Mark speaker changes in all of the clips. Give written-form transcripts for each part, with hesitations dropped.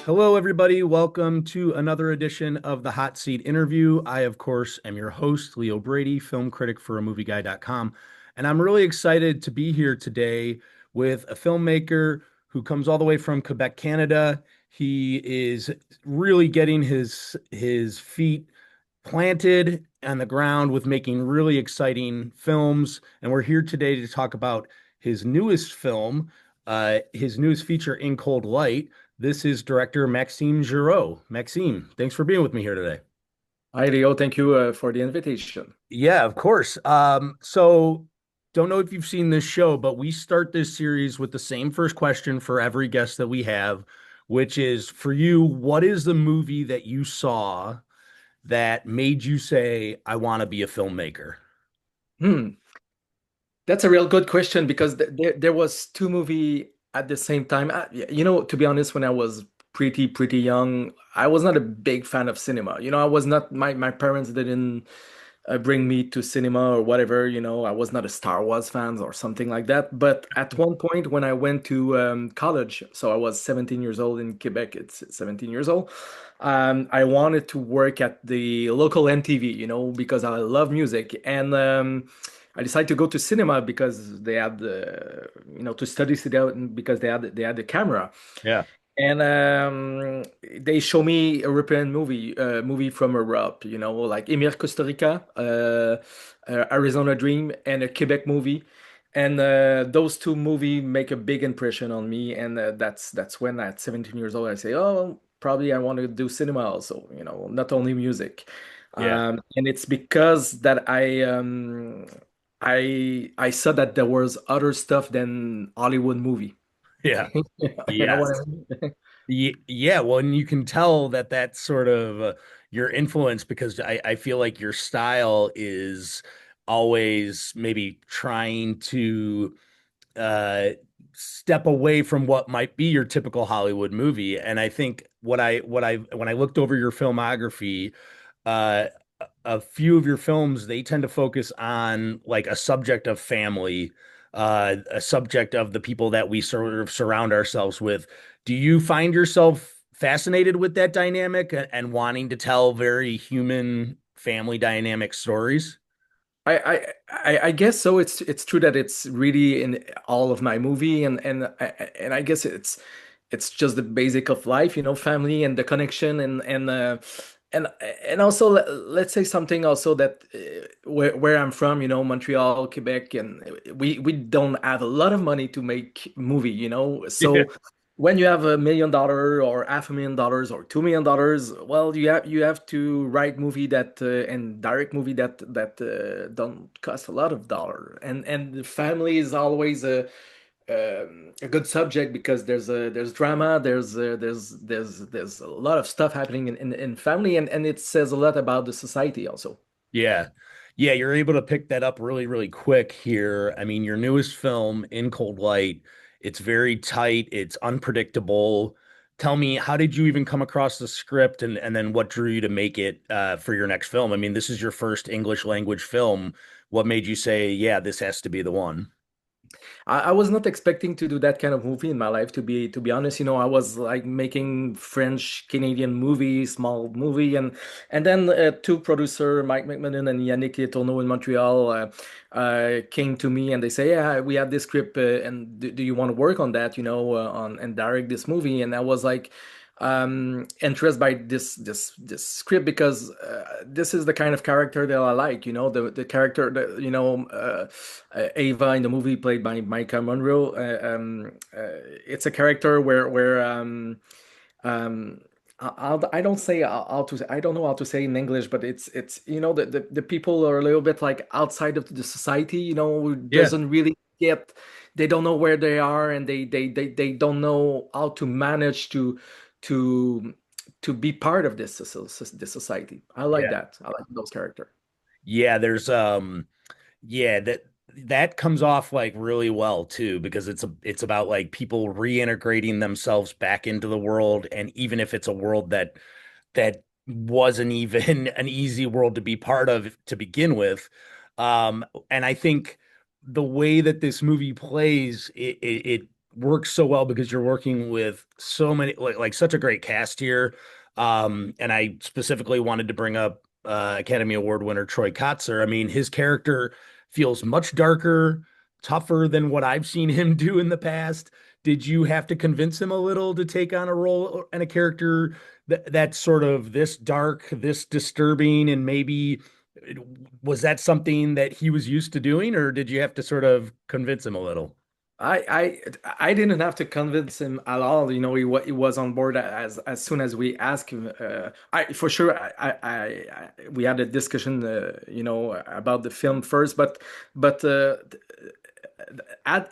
Speaker 1: Hello, everybody. Welcome to another edition of the Hot Seat Interview. I, of course, am your host, Leo Brady, film critic for AMovieGuy.com. And I'm really excited to be here today with a filmmaker who comes all the way from Quebec, Canada. He is really getting his feet planted on the ground with making really exciting films. And we're here today to talk about his newest film, his newest feature, In Cold Light. This is director Maxime Giroux. Maxime, thanks for being with me here today.
Speaker 2: Hi, Leo. Thank you for the invitation.
Speaker 1: Yeah, of course. So don't know if you've seen this show, but we start this series with the same first question for every guest that we have, which is for you, what is the movie that you saw that made you say, I want to be a filmmaker?
Speaker 2: Hmm. That's a real good question because there was two movie at the same time. To be honest, when I was pretty young, I was not a big fan of cinema. I was not my parents didn't bring me to cinema or whatever. I was not a Star Wars fan or something like that. But at one point when I went to college, so I was 17 years old in Quebec. It's 17 years old. I wanted to work at the local MTV, because I love music. And I decided to go to cinema because they had to study it because they had the camera.
Speaker 1: Yeah.
Speaker 2: And they show me European movie from Europe, like Emir Costa Rica, Arizona Dream, and a Quebec movie. And those two movies make a big impression on me. And that's when at 17 years old, I say, oh, probably I want to do cinema also, not only music.
Speaker 1: Yeah.
Speaker 2: And it's because that I saw that there was other stuff than Hollywood movie.
Speaker 1: Yeah.
Speaker 2: You know
Speaker 1: Yeah.
Speaker 2: what I mean?
Speaker 1: Yeah, well, and you can tell that that's sort of your influence because I feel like your style is always maybe trying to uh, step away from what might be your typical Hollywood movie. And I think when I looked over your filmography, uh, a few of your films, they tend to focus on like a subject of family, a subject of the people that we sort of surround ourselves with. Do you find yourself fascinated with that dynamic and wanting to tell very human family dynamic stories?
Speaker 2: I guess so. It's true that it's really in all of my movie, and I guess it's just the basic of life, family and the connection, and and also let's say something also that where I'm from, Montreal, Quebec, and we don't have a lot of money to make movie,
Speaker 1: Yeah.
Speaker 2: so when you have $1 million or $500,000 or $2 million, well, you have to write movie that and direct movie that don't cost a lot of dollar. And the family is always a good subject because there's drama, there's a lot of stuff happening in family, and it says a lot about the society also.
Speaker 1: Yeah. Yeah, you're able to pick that up really, really quick here. I mean, your newest film, In Cold Light, it's very tight, it's unpredictable. Tell me, how did you even come across the script and then what drew you to make it for your next film? I mean, this is your first English language film. What made you say, yeah, this has to be the one?
Speaker 2: I was not expecting to do that kind of movie in my life, to be honest. I was like making French Canadian movie, small movie, and then two producer Mike McMillan and Yannick Letourneau in Montreal came to me and they say, yeah, we have this script, and do you want to work on that, on and direct this movie? And I was like interested by this script because this is the kind of character that I like, the character that Ava in the movie played by Maika Monroe. It's a character where I don't say how to I don't know how to say in English, but it's the people are a little bit like outside of the society, who
Speaker 1: Yeah.
Speaker 2: doesn't really get, they don't know where they are, and they don't know how to manage to to be part of this society. I like
Speaker 1: Yeah.
Speaker 2: that. I like those characters.
Speaker 1: Yeah, there's yeah, that comes off like really well too because it's about like people reintegrating themselves back into the world and even if it's a world that wasn't even an easy world to be part of to begin with. And I think the way that this movie plays, it works so well because you're working with so many, like such a great cast here. And I specifically wanted to bring up Academy Award winner Troy Kotsur. I mean, his character feels much darker, tougher than what I've seen him do in the past. Did you have to convince him a little to take on a role and a character that's sort of this dark, this disturbing, and maybe was that something that he was used to doing, or did you have to sort of convince him a little?
Speaker 2: I didn't have to convince him at all. You know, he was on board as soon as we asked him. I for sure we had a discussion, you know, about the film first, but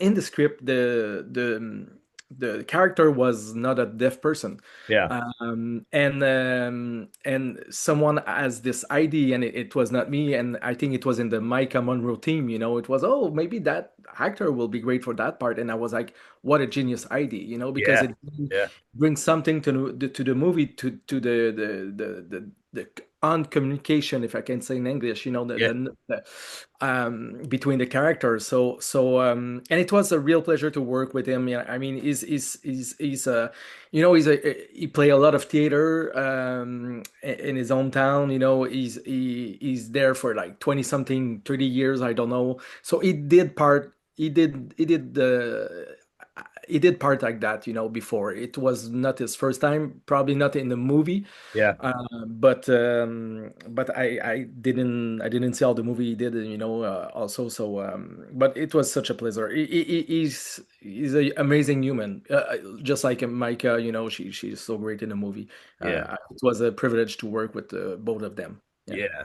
Speaker 2: in the script the character was not a deaf person,
Speaker 1: Yeah,
Speaker 2: and someone has this ID, and it was not me, and I think it was in the Maika Monroe team. You know, it was, oh, maybe that actor will be great for that part, and I was like, what a genius ID, you know, because
Speaker 1: yeah,
Speaker 2: it
Speaker 1: yeah,
Speaker 2: brings something to the movie, to the on communication, if I can say in English, you know,
Speaker 1: yeah,
Speaker 2: between the characters. And it was a real pleasure to work with him. Yeah, I mean, he's you know, he play a lot of theater in his hometown. You know, he's there for like 20 something, 30 years, I don't know. So he did part like that, you know, before. It was not his first time, probably not in the movie,
Speaker 1: yeah,
Speaker 2: but I didn't see all the movie he did, you know, also. But it was such a pleasure. He's an amazing human, just like Micah. You know, she's so great in the movie.
Speaker 1: yeah,
Speaker 2: It was a privilege to work with both of them. Yeah.
Speaker 1: yeah.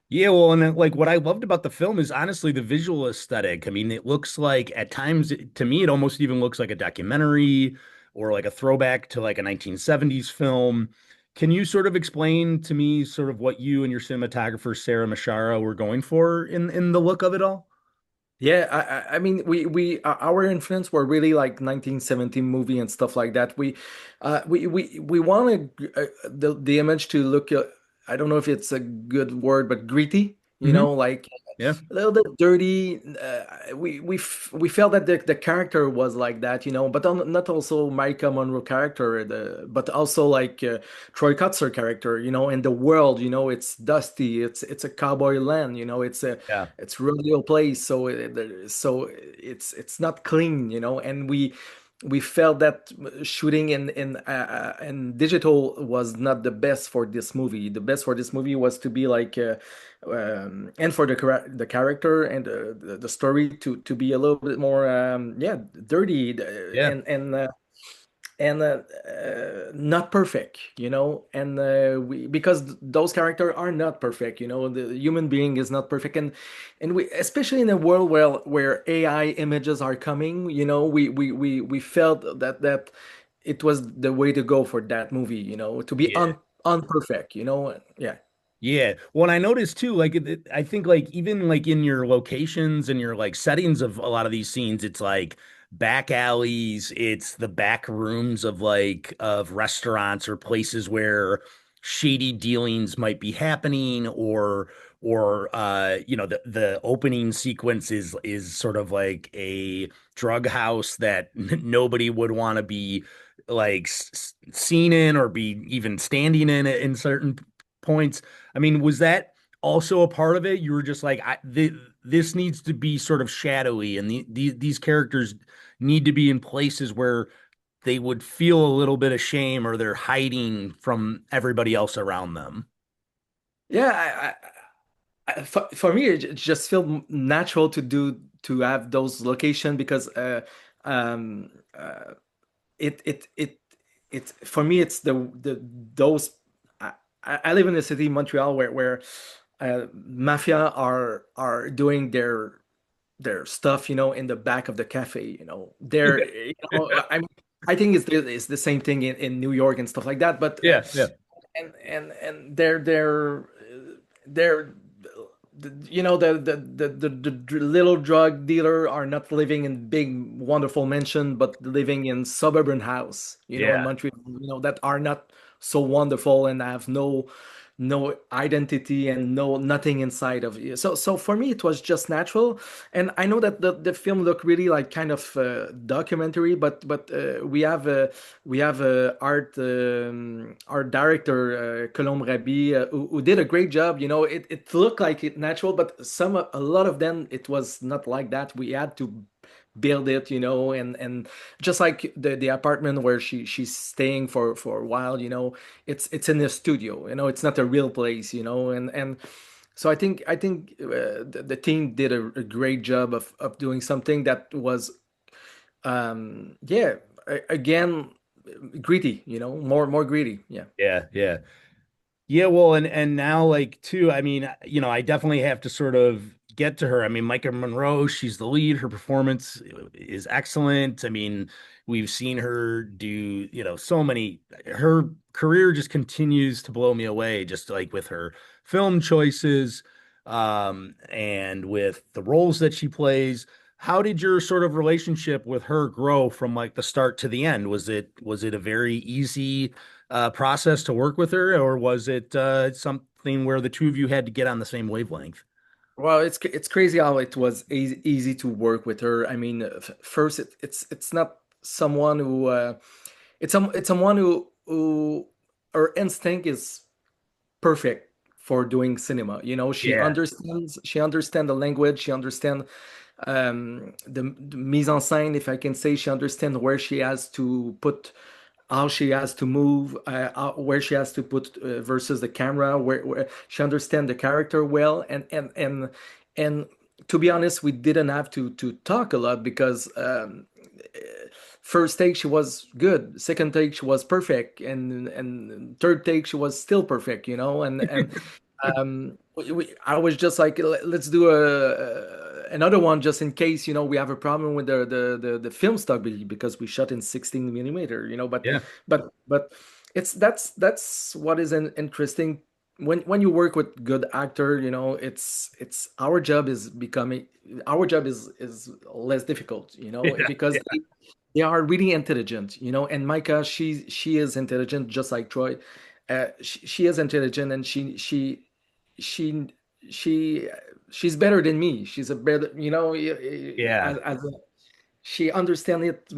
Speaker 1: Yeah, well, and then, like what I loved about the film is honestly the visual aesthetic. I mean, it looks like at times to me it almost even looks like a documentary or like a throwback to like a 1970s film. Can you sort of explain to me sort of what you and your cinematographer Sarah Mashara were going for in the look of it all?
Speaker 2: Yeah, I mean, our influence were really like 1917 movie and stuff like that. We wanted the image to look, I don't know if it's a good word, but gritty, you
Speaker 1: Hmm.
Speaker 2: know, like
Speaker 1: Yeah,
Speaker 2: a little bit dirty. We felt that the character was like that, you know, but not also Maika Monroe character, but also like Troy Kotsur character, you know, in the world, you know, it's dusty, it's a cowboy land, you know,
Speaker 1: yeah,
Speaker 2: it's rodeo place, so it's not clean, you know, and we felt that shooting in digital was not the best for this movie. The best for this movie was to be like and for the character and the story to be a little bit more yeah, dirty,
Speaker 1: yeah,
Speaker 2: not perfect, you know, and we because those characters are not perfect, you know, the human being is not perfect, and we, especially in a world where AI images are coming, you know, we felt that it was the way to go for that movie, you know, to be
Speaker 1: yeah.
Speaker 2: unperfect, you know. Yeah.
Speaker 1: Yeah. Well, and I noticed too, like I think like even like in your locations and your like settings of a lot of these scenes, it's like back alleys, it's the back rooms of like of restaurants or places where shady dealings might be happening or you know the opening sequence is sort of like a drug house that nobody would want to be like seen in or be even standing in certain points. I mean, was that also a part of it? You were just like, this needs to be sort of shadowy, and these characters need to be in places where they would feel a little bit of shame or they're hiding from everybody else around them.
Speaker 2: Yeah, for me it just felt natural to have those location because um it it it for me it's the those I, I live in a city, Montreal, where mafia are doing their stuff, you know, in the back of the cafe, you know, there, you know, I think it's the same thing in New York and stuff like that, but
Speaker 1: Yeah, yeah,
Speaker 2: and they're you know, the little drug dealer are not living in big wonderful mansion, but living in suburban house, you know, in
Speaker 1: yeah,
Speaker 2: Montreal, you know, that are not so wonderful and have no identity and no nothing inside of you. So for me it was just natural. And I know that the film looked really like kind of documentary, but we have a art director Colombe Rabi who did a great job. You know, it looked like it natural, but a lot of them it was not like that. We had to build it, you know, and just like the apartment where she's staying for a while, you know, it's in the studio, you know, it's not a real place, you know, and so I think the team did a great job of doing something that was yeah, again, greedy, you know, more greedy, yeah.
Speaker 1: Yeah, yeah. Yeah, well, and now like too, I mean, I definitely have to sort of get to her. I mean, Maika Monroe, she's the lead. Her performance is excellent. I mean, we've seen her do, so many. Her career just continues to blow me away, just like with her film choices, and with the roles that she plays. How did your sort of relationship with her grow from like the start to the end? Was it a very easy process to work with her, or was it something where the two of you had to get on the same wavelength?
Speaker 2: Well, it's crazy how it was easy to work with her. I mean, first it's not someone who it's someone who her instinct is perfect for doing cinema. You know,
Speaker 1: Yeah,
Speaker 2: she understands the language, she understands the mise en scène, if I can say. She understands where she has to put, how she has to move, where she has to put versus the camera, where she understands the character well, and to be honest, we didn't have to talk a lot because first take she was good, second take she was perfect, and third take she was still perfect, you know, and I was just like, let's do another one just in case, you know, we have a problem with the film stock because we shot in 16 millimeter, you know,
Speaker 1: yeah,
Speaker 2: but that's what is interesting when you work with good actor, you know, it's our job is less difficult, you know,
Speaker 1: yeah,
Speaker 2: because
Speaker 1: yeah,
Speaker 2: they are really intelligent, you know, and Micah, she is intelligent just like Troy. She is intelligent, and she she she's better than me. She's a better, you know,
Speaker 1: yeah.
Speaker 2: she understands it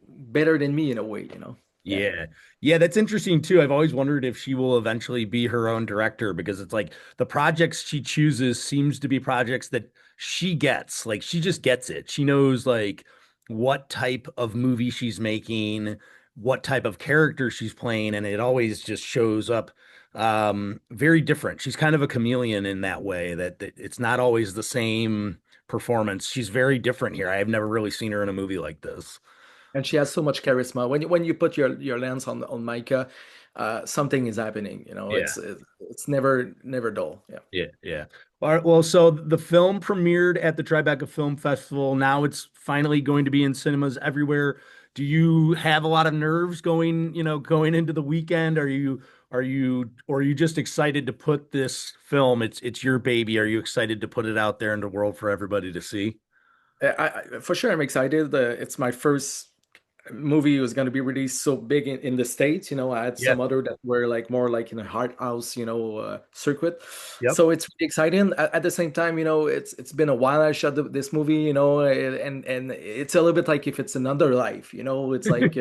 Speaker 2: better than me in a way, you know. Yeah.
Speaker 1: Yeah. Yeah, that's interesting too. I've always wondered if she will eventually be her own director because it's like the projects she chooses seems to be projects that she gets. Like she just gets it. She knows like what type of movie she's making, what type of character she's playing, and it always just shows up very different. She's kind of a chameleon in that way that it's not always the same performance. She's very different here. I have never really seen her in a movie like this.
Speaker 2: And she has so much charisma. When you put your lens on Micah, something is happening. You know,
Speaker 1: Yeah.
Speaker 2: it's never dull. Yeah.
Speaker 1: Yeah, yeah. All right, well, so the film premiered at the Tribeca Film Festival. Now it's finally going to be in cinemas everywhere. Do you have a lot of nerves going into the weekend? Or are you just excited to put this film? It's your baby. Are you excited to put it out there in the world for everybody to see?
Speaker 2: For sure, I'm excited. It's my first movie was going to be released so big in the States. You know, I had
Speaker 1: Yeah.
Speaker 2: some other that were like more like in a hard house, you know, circuit.
Speaker 1: Yep.
Speaker 2: So it's really exciting. At the same time, you know, it's been a while I shot this movie, you know, and it's a little bit like if it's another life, you know, it's like,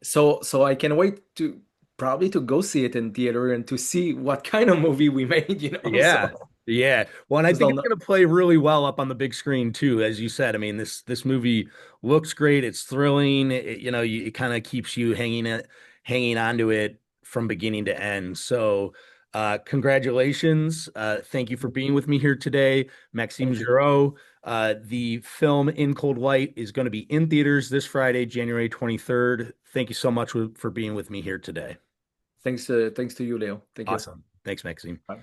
Speaker 2: so I can wait to probably to go see it in theater and to see what kind of movie we made, you know.
Speaker 1: Yeah.
Speaker 2: So
Speaker 1: Yeah. Well, and I
Speaker 2: just
Speaker 1: think
Speaker 2: don't
Speaker 1: it's
Speaker 2: know.
Speaker 1: going to play really well up on the big screen too, as you said. I mean, this movie looks great. It's thrilling. It kind of keeps you hanging on to it from beginning to end. So, congratulations. Thank you for being with me here today, Maxime
Speaker 2: Thank you.
Speaker 1: Giroux. The film In Cold Light is going to be in theaters this Friday, January 23rd. Thank you so much for being with me here today.
Speaker 2: Thanks to you, Leo. Thank you.
Speaker 1: Awesome. Thanks, Maxime.
Speaker 2: Bye.